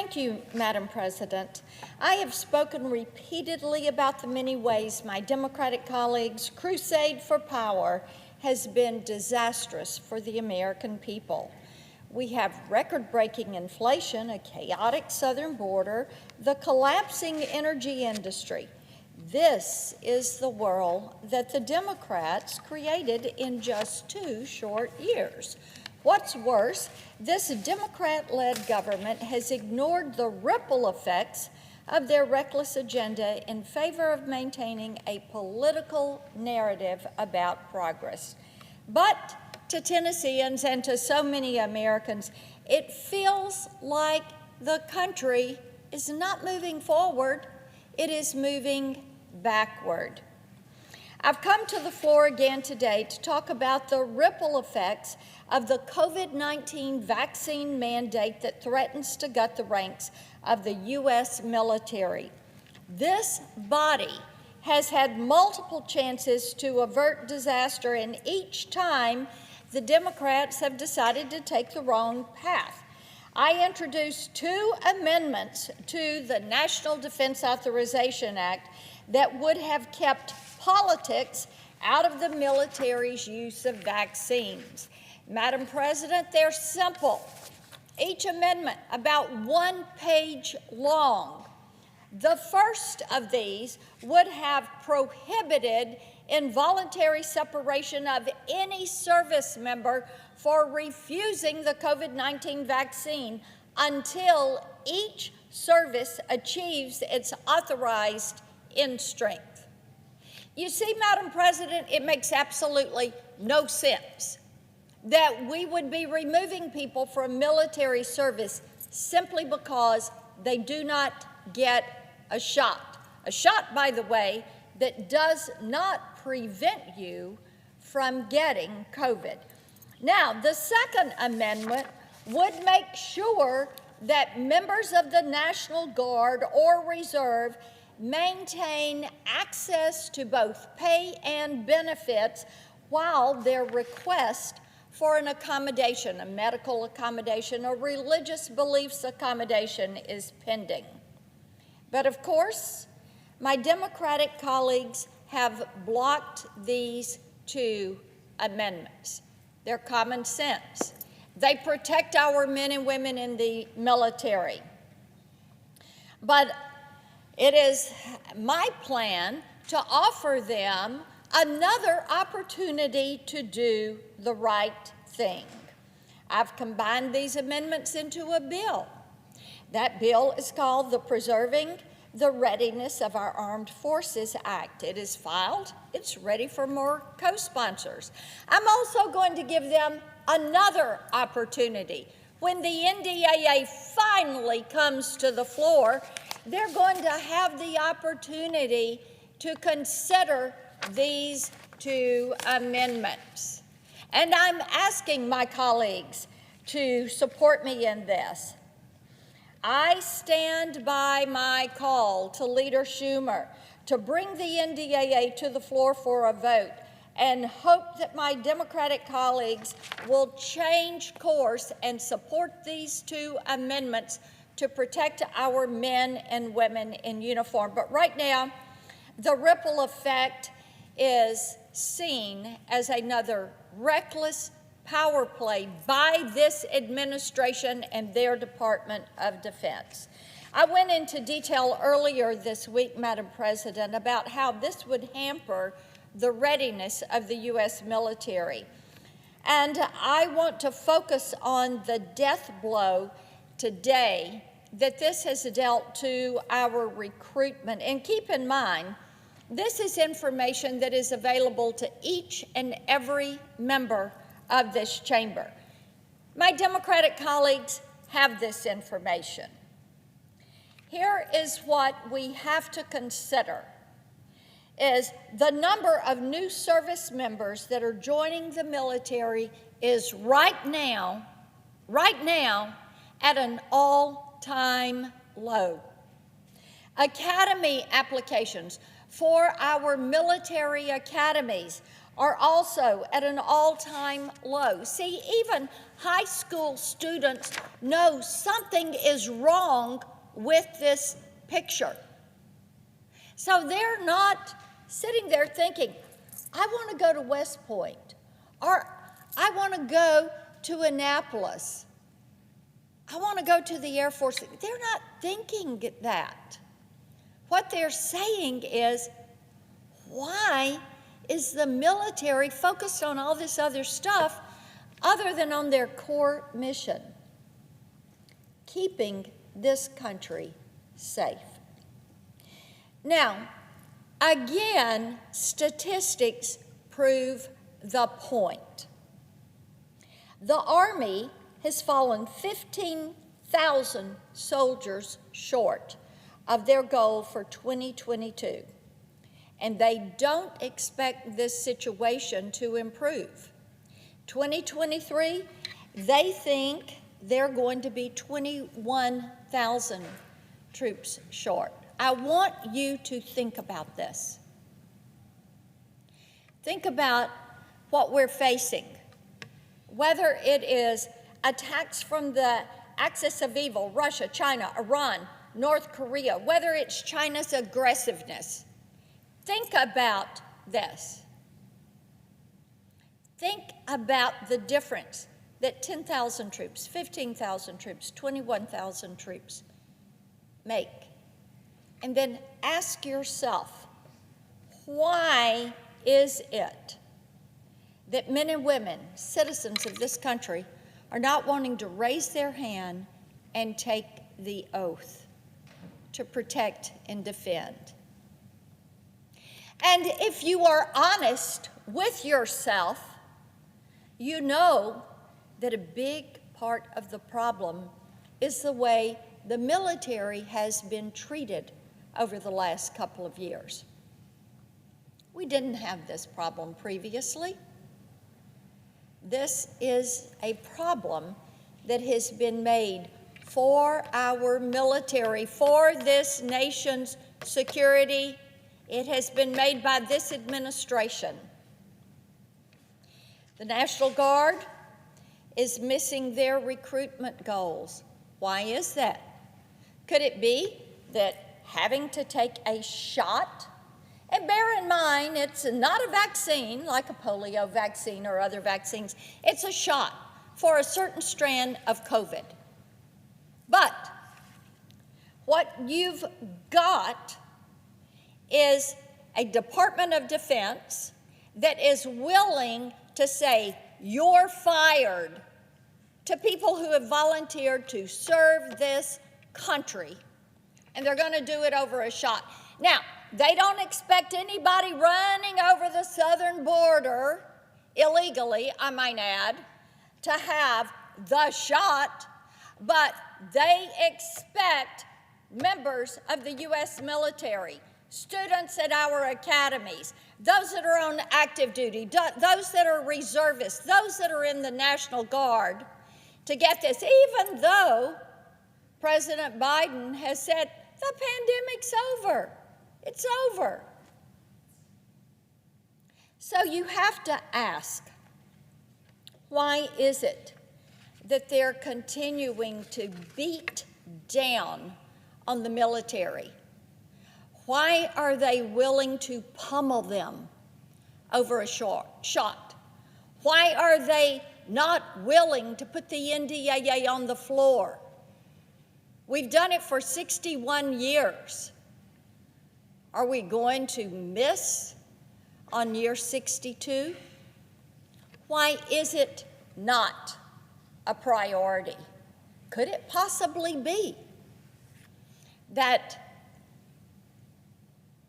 Thank you, Madam President. I have spoken repeatedly about the many ways my Democratic colleagues' crusade for power has been disastrous for the American people. We have record-breaking inflation, a chaotic southern border, the collapsing energy industry. This is the world that the Democrats created in just 2 short years. What's worse, this Democrat-led government has ignored the ripple effects of their reckless agenda in favor of maintaining a political narrative about progress. But to Tennesseans and to so many Americans, it feels like the country is not moving forward, it is moving backward. I've come to the floor again today to talk about the ripple effects of the COVID-19 vaccine mandate that threatens to gut the ranks of the U.S. military. This body has had multiple chances to avert disaster, and each time the Democrats have decided to take the wrong path. I introduced 2 amendments to the National Defense Authorization Act that would have kept politics out of the military's use of vaccines. Madam President, they're simple. Each amendment about 1 page long. The first of these would have prohibited involuntary separation of any service member for refusing the COVID-19 vaccine until each service achieves its authorized end strength. You see, Madam President, it makes absolutely no sense that we would be removing people from military service simply because they do not get a shot. A shot, by the way, that does not prevent you from getting COVID. Now, the second amendment would make sure that members of the National Guard or Reserve maintain access to both pay and benefits while their request for an accommodation, a medical accommodation, a religious beliefs accommodation is pending. But of course, my Democratic colleagues have blocked these 2 amendments. They're common sense. They protect our men and women in the military. But it is my plan to offer them another opportunity to do the right thing. I've combined these amendments into a bill. That bill is called the Preserving the Readiness of Our Armed Forces Act. It is filed. It's ready for more co-sponsors. I'm also going to give them another opportunity. When the NDAA finally comes to the floor, they're going to have the opportunity to consider these 2 amendments. And I'm asking my colleagues to support me in this. I stand by my call to Leader Schumer to bring the NDAA to the floor for a vote and hope that my Democratic colleagues will change course and support these 2 amendments to protect our men and women in uniform. But right now, the ripple effect is seen as another reckless power play by this administration and their Department of Defense. I went into detail earlier this week, Madam President, about how this would hamper the readiness of the U.S. military. And I want to focus on the death blow today that this has dealt to our recruitment. And keep in mind, this is information that is available to each and every member of this chamber. My Democratic colleagues have this information. Here is what we have to consider, is the number of new service members that are joining the military is right now at an all-time low. Academy applications for our military academies are also at an all-time low. See, even high school students know something is wrong with this picture. So they're not sitting there thinking, I want to go to West Point, or I want to go to Annapolis. I want to go to the Air Force. They're not thinking that. What they're saying is, why is the military focused on all this other stuff other than on their core mission? Keeping this country safe. Now, again, statistics prove the point. The Army has fallen 15,000 soldiers short of their goal for 2022, and they don't expect this situation to improve. 2023, they think they're going to be 21,000 troops short. I want you to think about this. Think about what we're facing, whether it is attacks from the axis of evil, Russia, China, Iran, North Korea, whether it's China's aggressiveness. Think about this. Think about the difference that 10,000 troops, 15,000 troops, 21,000 troops make. And then ask yourself, why is it that men and women, citizens of this country, are not wanting to raise their hand and take the oath to protect and defend? And if you are honest with yourself, you know that a big part of the problem is the way the military has been treated over the last couple of years. We didn't have this problem previously. This is a problem that has been made for our military, for this nation's security. It has been made by this administration. The National Guard is missing their recruitment goals. Why is that? Could it be that having to take a shot, and bear in mind, it's not a vaccine like a polio vaccine or other vaccines, it's a shot for a certain strand of COVID. But what you've got is a Department of Defense that is willing to say, you're fired, to people who have volunteered to serve this country, and they're going to do it over a shot. Now, they don't expect anybody running over the southern border, illegally, I might add, to have the shot, but they expect members of the U.S. military, students at our academies, those that are on active duty, those that are reservists, those that are in the National Guard, to get this, even though President Biden has said the pandemic's over. It's over. So you have to ask, why is it that they're continuing to beat down on the military? Why are they willing to pummel them over a shot? Why are they not willing to put the NDAA on the floor? We've done it for 61 years. Are we going to miss on year 62? Why is it not a priority? Could it possibly be that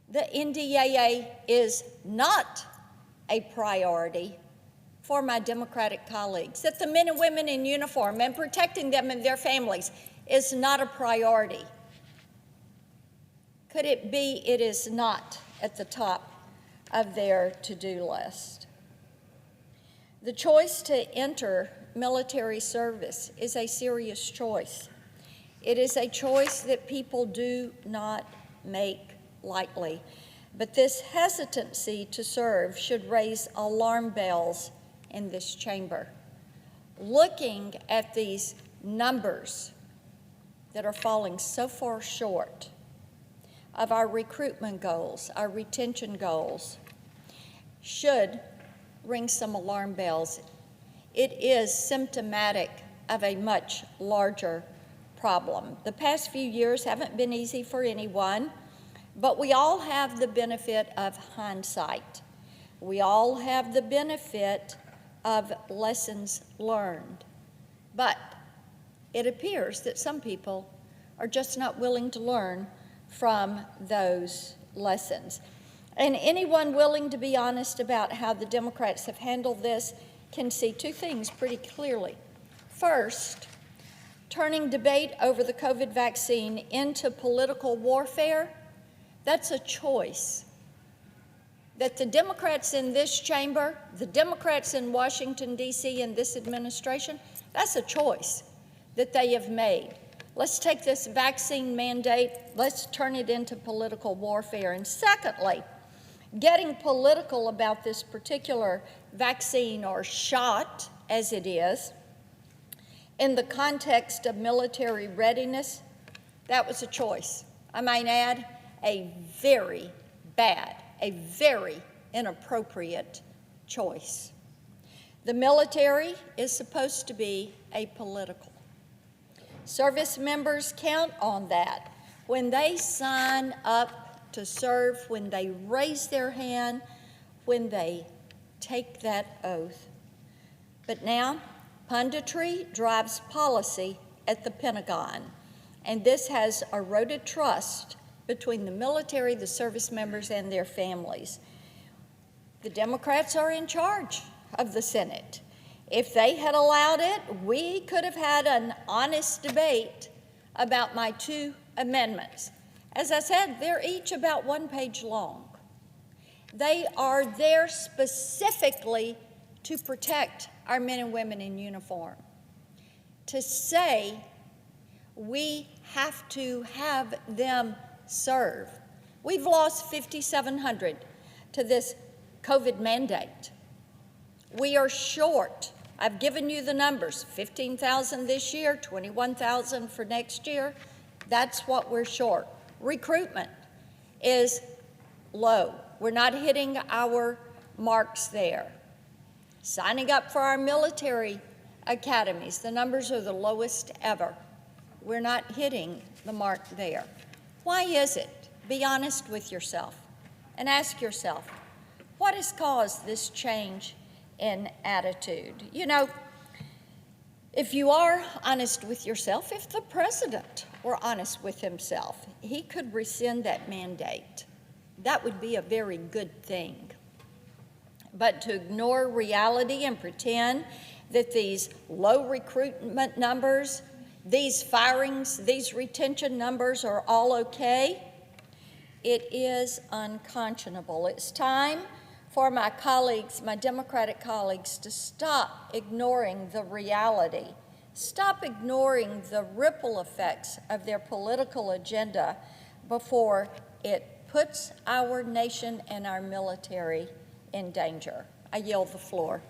the NDAA is not a priority for my Democratic colleagues, that the men and women in uniform and protecting them and their families is not a priority? Could it be it is not at the top of their to-do list? The choice to enter military service is a serious choice. It is a choice that people do not make lightly. But this hesitancy to serve should raise alarm bells in this chamber. Looking at these numbers that are falling so far short of our recruitment goals, our retention goals, should ring some alarm bells. It is symptomatic of a much larger problem. The past few years haven't been easy for anyone, but we all have the benefit of hindsight. We all have the benefit of lessons learned. But it appears that some people are just not willing to learn from those lessons. And anyone willing to be honest about how the Democrats have handled this can see two things pretty clearly. First, turning debate over the COVID vaccine into political warfare, that's a choice that the Democrats in this chamber, the Democrats in Washington, D.C., and this administration, that's a choice that they have made. Let's take this vaccine mandate, let's turn it into political warfare. And secondly, getting political about this particular vaccine or shot, as it is, in the context of military readiness, that was a choice. I might add, a very bad, a very inappropriate choice. The military is supposed to be apolitical. Service members count on that. When they sign up to serve, when they raise their hand, when they take that oath. But now, punditry drives policy at the Pentagon, and this has eroded trust between the military, the service members, and their families. The Democrats are in charge of the Senate. If they had allowed it, we could have had an honest debate about my two amendments. As I said, they're each about 1 page long. They are there specifically to protect our men and women in uniform. To say we have to have them serve. We've lost 5,700 to this COVID mandate. We are short. I've given you the numbers, 15,000 this year, 21,000 for next year. That's what we're short. Recruitment is low. We're not hitting our marks there. Signing up for our military academies, the numbers are the lowest ever. We're not hitting the mark there. Why is it? Be honest with yourself and ask yourself, what has caused this change in attitude? You know, if you are honest with yourself, if the president were honest with himself, he could rescind that mandate. That would be a very good thing. But to ignore reality and pretend that these low recruitment numbers, these firings, these retention numbers are all okay, it is unconscionable. It's time for my colleagues, my Democratic colleagues, to stop ignoring the reality, stop ignoring the ripple effects of their political agenda before it puts our nation and our military in danger. I yield the floor.